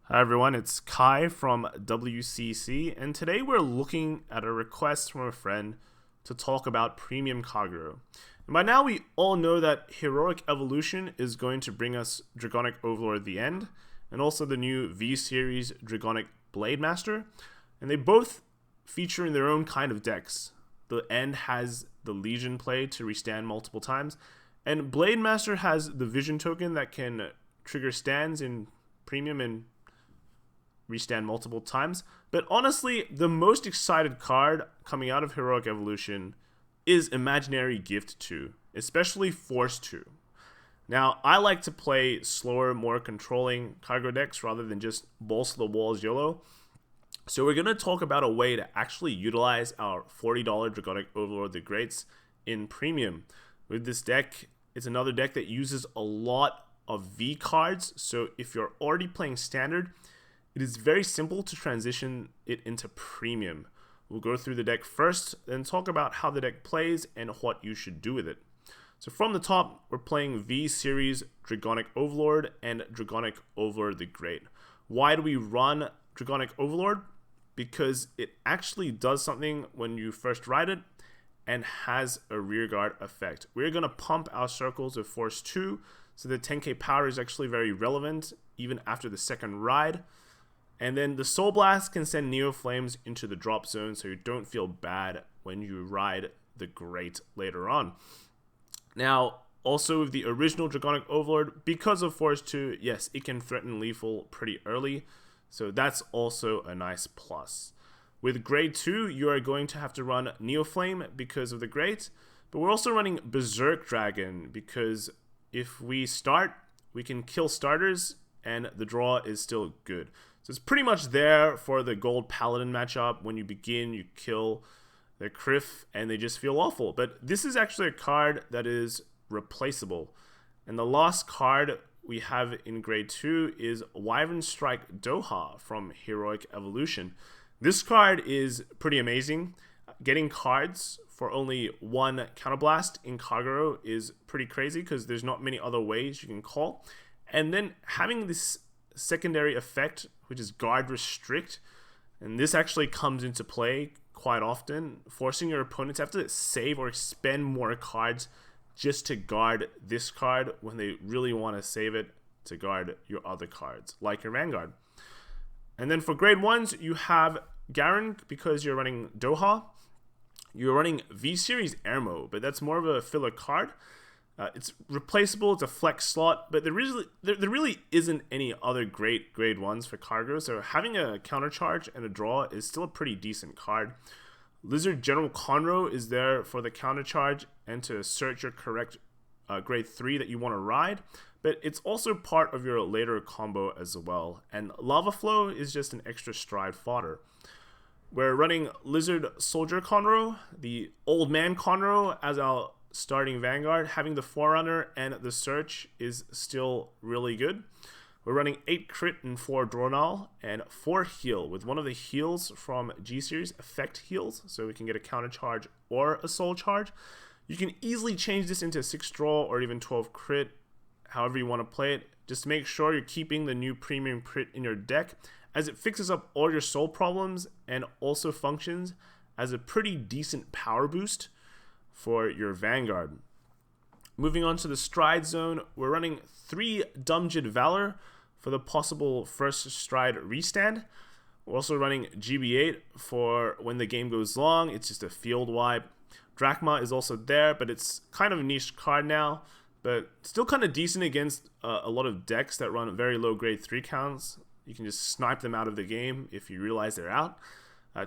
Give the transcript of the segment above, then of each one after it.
Hi everyone, it's Kai from WCC, and today we're looking at a request from a friend to talk about Premium Kagero. And by now we all know that Heroic Evolution is going to bring us Dragonic Overlord at the end, and also the new V-Series Dragonic Blademaster, and they both feature in their own kind of decks. The end has the Legion play to restand multiple times, and Blademaster has the Vision token that can trigger stands in Premium and restand multiple times. But honestly, the most excited card coming out of Heroic Evolution is Imaginary Gift 2, especially Force 2. Now, I like to play slower, more controlling Kagero decks rather than just balls to the walls YOLO. So we're going to talk about a way to actually utilize our $40 Dragonic Overlord the Greats in Premium. With this deck, it's another deck that uses a lot of V cards. So if you're already playing Standard, it is very simple to transition it into Premium. We'll go through the deck first, then talk about how the deck plays and what you should do with it. So from the top, we're playing V-Series Dragonic Overlord and Dragonic Overlord the Great. Why do we run Dragonic Overlord? Because it actually does something when you first ride it and has a rearguard effect. We're going to pump our circles with Force 2, so the 10k power is actually very relevant even after the second ride. And then the Soul Blast can send Neo Flames into the drop zone so you don't feel bad when you ride the Great later on. Now, also with the original Dragonic Overlord, because of Force 2, yes, it can threaten lethal pretty early. So that's also a nice plus. With Grade 2, you are going to have to run Neo Flame because of the Great. But we're also running Berserk Dragon because if we start, we can kill starters and the draw is still good. So it's pretty much there for the Gold Paladin matchup. When you begin, you kill their Criff, and they just feel awful. But this is actually a card that is replaceable. And the last card we have in Grade 2 is Wyvern Strike Doha from Heroic Evolution. This card is pretty amazing. Getting cards for only one Counterblast in Kagero is pretty crazy because there's not many other ways you can call. And then having this secondary effect, which is Guard Restrict, and this actually comes into play quite often, forcing your opponent to have to save or expend more cards just to guard this card when they really want to save it to guard your other cards, like your Vanguard. And then for Grade 1s, you have Garen because you're running Doha. You're running V-Series Airmo, but that's more of a filler card. It's replaceable, it's a flex slot, but there really isn't any other great Grade 1s for Kagero, so having a countercharge and a draw is still a pretty decent card. Lizard General Conroe is there for the countercharge and to search your correct Grade 3 that you want to ride, but it's also part of your later combo as well. And Lava Flow is just an extra stride fodder. We're running Lizard Soldier Conroe, the Old Man Conroe as our starting Vanguard. Having the Forerunner and the Search is still really good. We're running 8 crit and 4 Dronal and 4 heal with one of the heals from G-Series, effect heals, so we can get a counter charge or a soul charge. You can easily change this into 6 draw or even 12 crit, however you want to play it. Just make sure you're keeping the new premium crit in your deck, as it fixes up all your soul problems and also functions as a pretty decent power boost for your Vanguard. Moving on to the Stride Zone, we're running 3 Dumjid Valor for the possible first Stride restand. We're also running GB8 for when the game goes long, it's just a field wipe. Drachma is also there, but it's kind of a niche card now, but still kind of decent against a lot of decks that run very low Grade 3 counts. You can just snipe them out of the game if you realize they're out.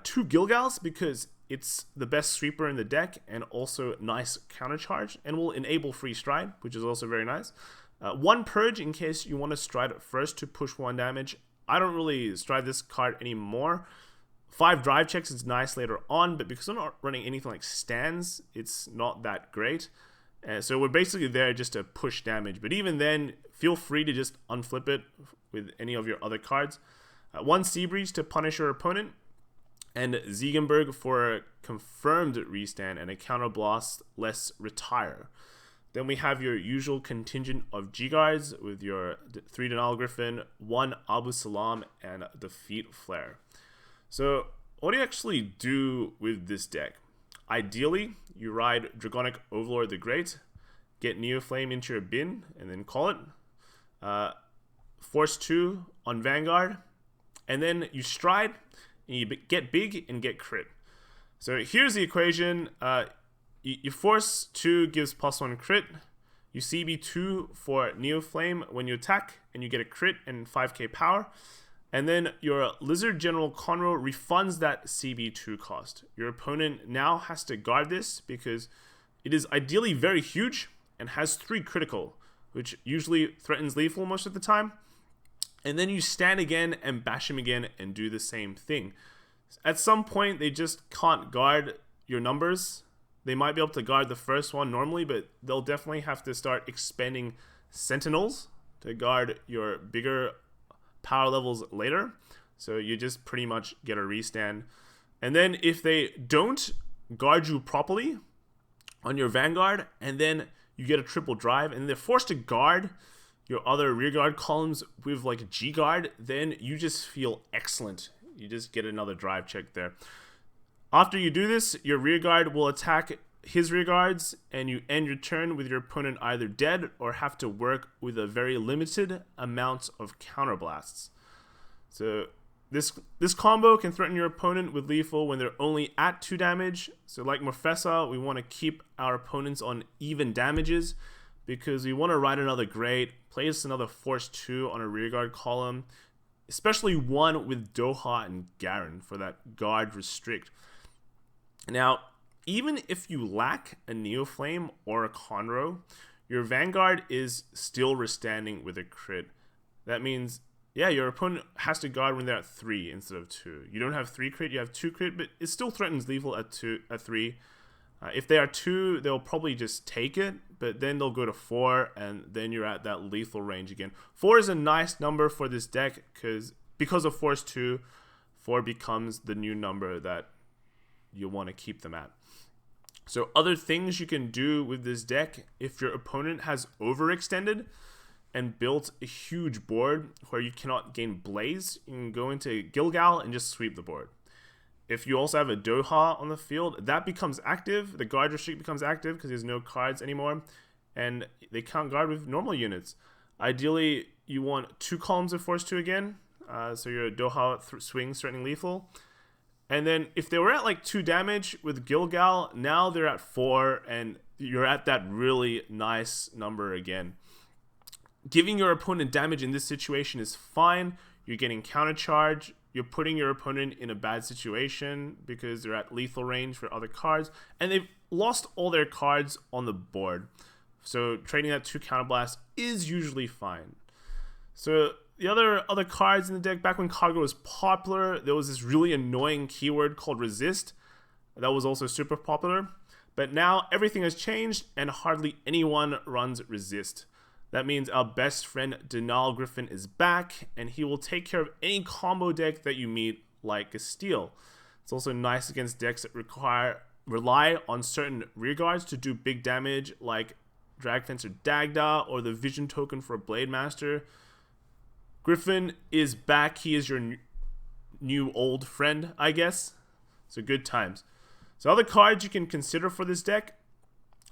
2 Gilgals because it's the best sweeper in the deck and also nice counter charge and will enable free stride, which is also very nice. 1 Purge in case you want to stride it first to push 1 damage. I don't really stride this card anymore. 5 Drive Checks is nice later on, but because I'm not running anything like stands, it's not that great. So we're basically there just to push damage, but even then, feel free to just unflip it with any of your other cards. 1 Sea Breeze to punish your opponent, and Ziegenberg for a confirmed restand and a counterblast less retire. Then we have your usual contingent of G-Guards with your 3 Denial Griffin, 1 Abu Salam, and Defeat Flare. So what do you actually do with this deck? Ideally, you ride Dragonic Overlord the Great, get Neoflame into your bin, and then call it. Force 2 on Vanguard, and then you stride, and you get big and get crit. So here's the equation. You Force 2 gives +1 crit. You CB2 for Neoflame when you attack, and you get a crit and 5k power. And then your Lizard General Conroe refunds that CB2 cost. Your opponent now has to guard this because it is ideally very huge and has 3 critical, which usually threatens lethal most of the time. And then you stand again and bash him again and do the same thing. At some point, they just can't guard your numbers. They might be able to guard the first one normally, but they'll definitely have to start expending Sentinels to guard your bigger power levels later. So you just pretty much get a restand. And then if they don't guard you properly on your Vanguard, and then you get a triple drive, and they're forced to guard your other rear guard columns with like G guard, then you just feel excellent. You just get another drive check there. After you do this, your rear guard will attack his rear guards, and you end your turn with your opponent either dead or have to work with a very limited amount of counterblasts. So this combo can threaten your opponent with lethal when they're only at 2 damage. So like Morfessa, we want to keep our opponents on even damages because we want to ride another Great, place another Force 2 on a rearguard column, especially one with Doha and Garen for that guard restrict. Now, even if you lack a Neoflame or a Conroe, your Vanguard is still restanding with a crit. That means, yeah, your opponent has to guard when they're at 3 instead of 2. You don't have 3 crit, you have 2 crit, but it still threatens lethal at 3. If they are 2, they'll probably just take it, but then they'll go to 4, and then you're at that lethal range again. 4 is a nice number for this deck because of Force 2, 4 becomes the new number that you want to keep them at. So other things you can do with this deck, if your opponent has overextended and built a huge board where you cannot gain Blaze, you can go into Gilgal and just sweep the board. If you also have a Doha on the field, that becomes active. The guard restrict becomes active because there's no cards anymore, and they can't guard with normal units. Ideally, you want 2 columns of Force 2 again, so your Doha swings threatening lethal. And then if they were at like 2 damage with Gilgal, now they're at 4, and you're at that really nice number again. Giving your opponent damage in this situation is fine. You're getting counter charge. You're putting your opponent in a bad situation because they're at lethal range for other cards, and they've lost all their cards on the board. So trading that 2 counterblast is usually fine. So the other cards in the deck, back when Kagero was popular, there was this really annoying keyword called resist. That was also super popular. But now everything has changed and hardly anyone runs resist. That means our best friend Denial Griffin is back, and he will take care of any combo deck that you meet, like a Steel. It's also nice against decks that rely on certain rearguards to do big damage, like Dragfencer Dagda or the Vision token for Blademaster. Griffin is back. He is your new old friend, I guess. So good times. So other cards you can consider for this deck: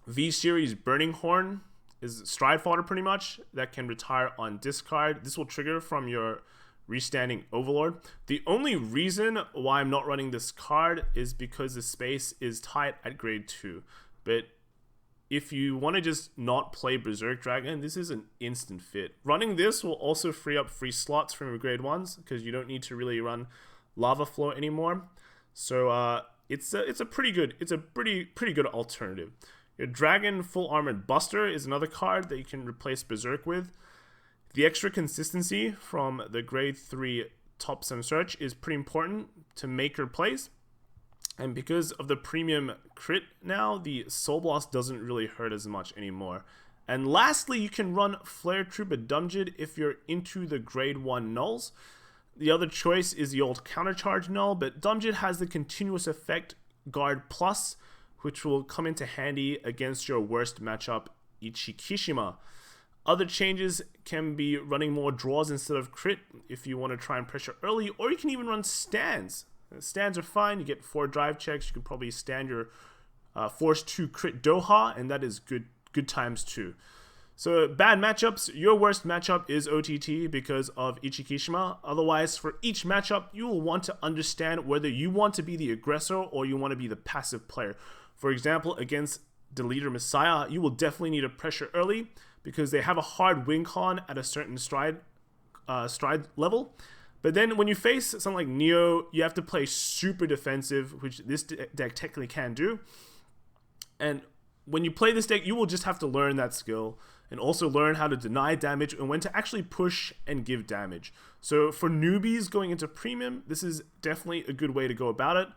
V-Series Burning Horn is stride fodder pretty much that can retire on discard. This will trigger from your restanding Overlord. The only reason why I'm not running this card is because the space is tight at grade 2. But if you want to just not play Berserk Dragon, this is an instant fit. Running this will also free up free slots from your grade 1s because you don't need to really run Lava Flow anymore. So it's a pretty good alternative. Your Dragon Full Armored Buster is another card that you can replace Berserk with. The extra consistency from the grade 3 top 7 search is pretty important to make your plays. And because of the premium crit now, the Soul Blast doesn't really hurt as much anymore. And lastly, you can run Flare Trooper Dumjid if you're into the grade 1 nulls. The other choice is the old Countercharge null, but Dumjid has the continuous effect Guard Plus, which will come into handy against your worst matchup Ichikishima. Other changes can be running more draws instead of crit if you want to try and pressure early, or you can even run stands. Stands are fine. You get 4 drive checks. You can probably stand your force 2 crit Doha, and that is good times too. So bad matchups, your worst matchup is OTT because of Ichikishima. Otherwise, for each matchup, you will want to understand whether you want to be the aggressor or you want to be the passive player. For example, against the leader Messiah, you will definitely need to pressure early because they have a hard win con at a certain stride level. But then when you face something like Neo, you have to play super defensive, which this deck technically can do. And when you play this deck, you will just have to learn that skill and also learn how to deny damage and when to actually push and give damage. So for newbies going into Premium, this is definitely a good way to go about it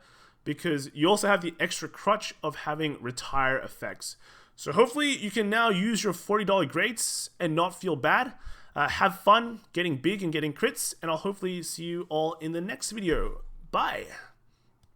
because you also have the extra crutch of having retire effects. So hopefully you can now use your $40 greats and not feel bad. Have fun getting big and getting crits, and I'll hopefully see you all in the next video. Bye!